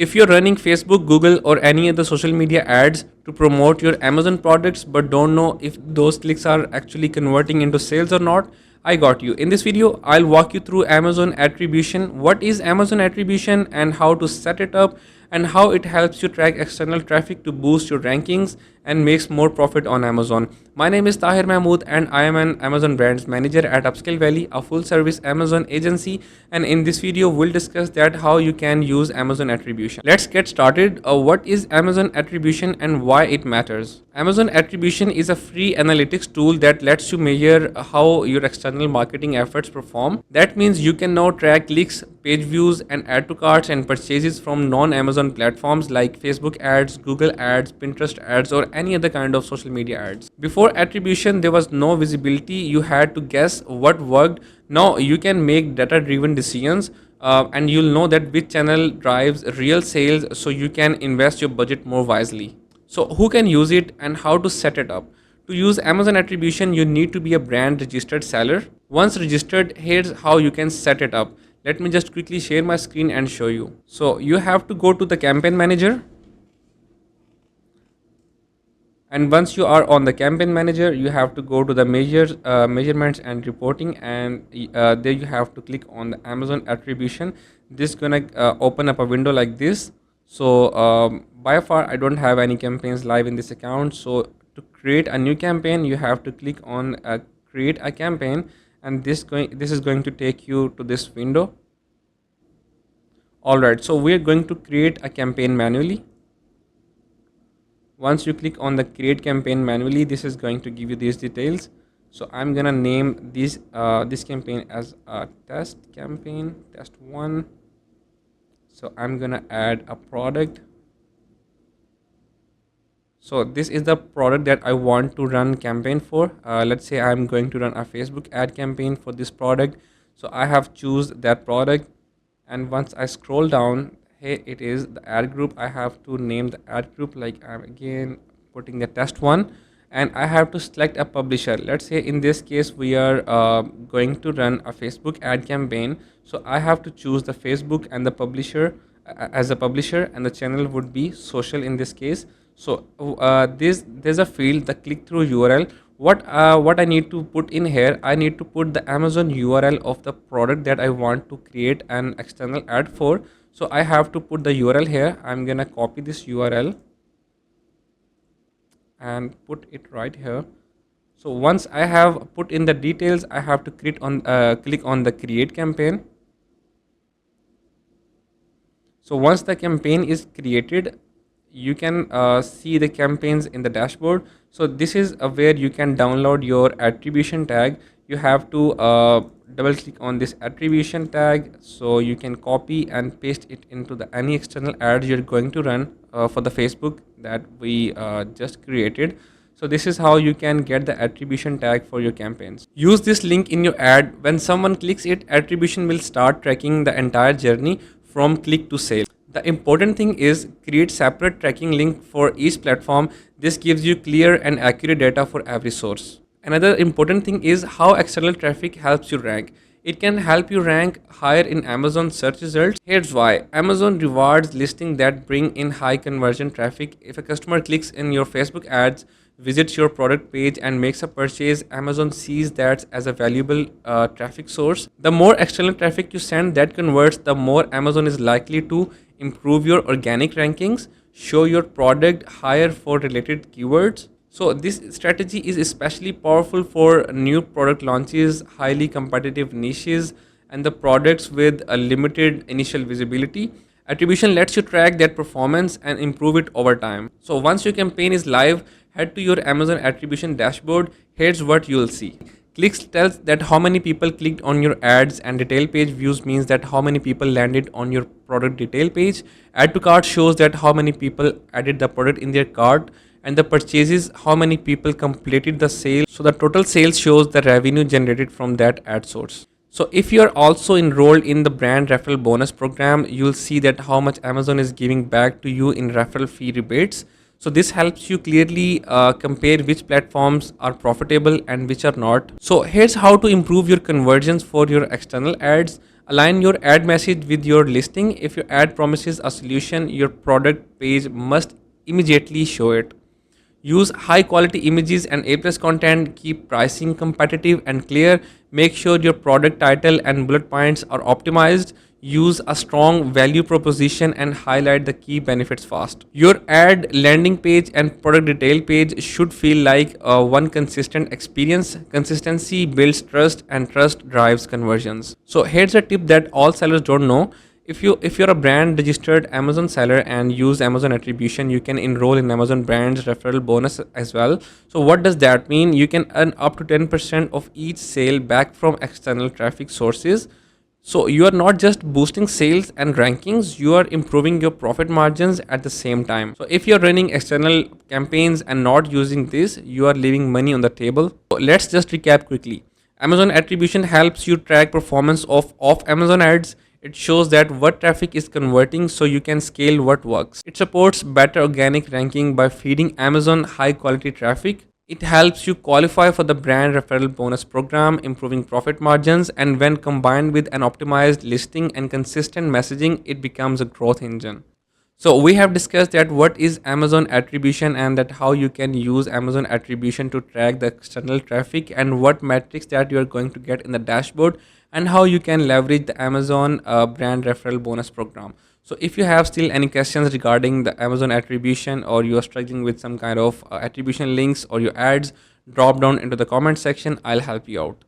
If you're running Facebook, Google, or any other social media ads to promote your Amazon products but don't know if those clicks are actually converting into sales or not, I got you. In this video, I'll walk you through Amazon attribution. What is Amazon attribution and how to set it up, and how it helps you track external traffic to boost your rankings and makes more profit on Amazon. My name is Tahir Mahmood and I am an Amazon Brands Manager at Upscale Valley, a full service Amazon agency. And in this video, we'll discuss that how you can use Amazon attribution. Let's get started. What is Amazon attribution and why it matters? Amazon attribution is a free analytics tool that lets you measure how your external marketing efforts perform. That means you can now track clicks, page views, and add to carts and purchases from non-Amazon platforms like Facebook ads, Google ads, Pinterest ads, or any other kind of social media ads. Before attribution, there was no visibility. You had to guess what worked. Now you can make data-driven decisions, and you'll know that which channel drives real sales, so you can invest your budget more wisely. So who can use it and how to set it up? To use Amazon attribution, you need to be a brand registered seller. Once registered, here's how you can set it up. Let me just quickly share my screen and show you. So you have to go to the campaign manager. And once you are on the campaign manager, you have to go to the measurements and reporting, and there you have to click on the Amazon attribution. This is gonna open up a window like this. So by far I don't have any campaigns live in this account. So to create a new campaign, you have to click on create a campaign, and this is going to take you to this window. Alright, so we're going to create a campaign manually. Once you click on the create campaign manually, this is going to give you these details. So I'm gonna name this campaign as a test campaign, test 1. So I'm gonna add a product. So this is the product that I want to run campaign for. Let's say I'm going to run a Facebook ad campaign for this product. So I have choose that product, and once I scroll down, here it is the ad group. I have to name the ad group, like I'm again putting the test 1, and I have to select a publisher. Let's say in this case we are going to run a Facebook ad campaign. So I have to choose the Facebook and the publisher as a publisher, and the channel would be social in this case. So there's a field, the click-through URL. What I need to put in here, I need to put the Amazon URL of the product that I want to create an external ad for. So I have to put the URL here. I'm gonna copy this URL and put it right here. So once I have put in the details, I have to click on the create campaign. So once the campaign is created, you can see the campaigns in the dashboard. So this is where you can download your attribution tag. You have to double click on this attribution tag, so you can copy and paste it into the any external ads you're going to run for the Facebook that we just created. So this is how you can get the attribution tag for your campaigns. Use this link in your ad. When someone clicks it, attribution will start tracking the entire journey from click to sale. The important thing is create separate tracking link for each platform. This gives you clear and accurate data for every source. Another important thing is how external traffic helps you rank. It can help you rank higher in Amazon search results. Here's why. Amazon rewards listings that bring in high conversion traffic. If a customer clicks in your Facebook ads, visits your product page, and makes a purchase, Amazon sees that as a valuable traffic source. The more external traffic you send that converts, the more Amazon is likely to improve your organic rankings, show your product higher for related keywords. So this strategy is especially powerful for new product launches, highly competitive niches, and the products with a limited initial visibility. Attribution lets you track that performance and improve it over time. So once your campaign is live, head to your Amazon attribution dashboard. Here's what you'll see. Clicks tells that how many people clicked on your ads, and detail page views means that how many people landed on your product detail page. Add to cart shows that how many people added the product in their cart, and the purchases, how many people completed the sale. So the total sales shows the revenue generated from that ad source. So if you are also enrolled in the brand referral bonus program, you'll see that how much Amazon is giving back to you in referral fee rebates. So this helps you clearly compare which platforms are profitable and which are not. So here's how to improve your conversions for your external ads. Align your ad message with your listing. If your ad promises a solution, your product page must immediately show it. Use high quality images and A plus content. Keep pricing competitive and clear. Make sure your product title and bullet points are optimized. Use a strong value proposition and highlight the key benefits fast. Your ad landing page and product detail page should feel like one consistent experience. Consistency builds trust and trust drives conversions. So here's a tip that all sellers don't know. If you're a brand registered Amazon seller and use Amazon attribution, you can enroll in Amazon brands referral bonus as well. So what does that mean? You can earn up to 10% of each sale back from external traffic sources. So you are not just boosting sales and rankings, you are improving your profit margins at the same time. So if you're running external campaigns and not using this, you are leaving money on the table. So let's just recap quickly. Amazon attribution helps you track performance of off Amazon ads. It shows that what traffic is converting so you can scale what works. It supports better organic ranking by feeding Amazon high quality traffic. It helps you qualify for the brand referral bonus program, improving profit margins, and when combined with an optimized listing and consistent messaging, it becomes a growth engine. So we have discussed that what is Amazon attribution and that how you can use Amazon attribution to track the external traffic and what metrics that you are going to get in the dashboard and how you can leverage the Amazon brand referral bonus program. So if you have still any questions regarding the Amazon attribution or you are struggling with some kind of attribution links or your ads, drop down into the comment section. I'll help you out.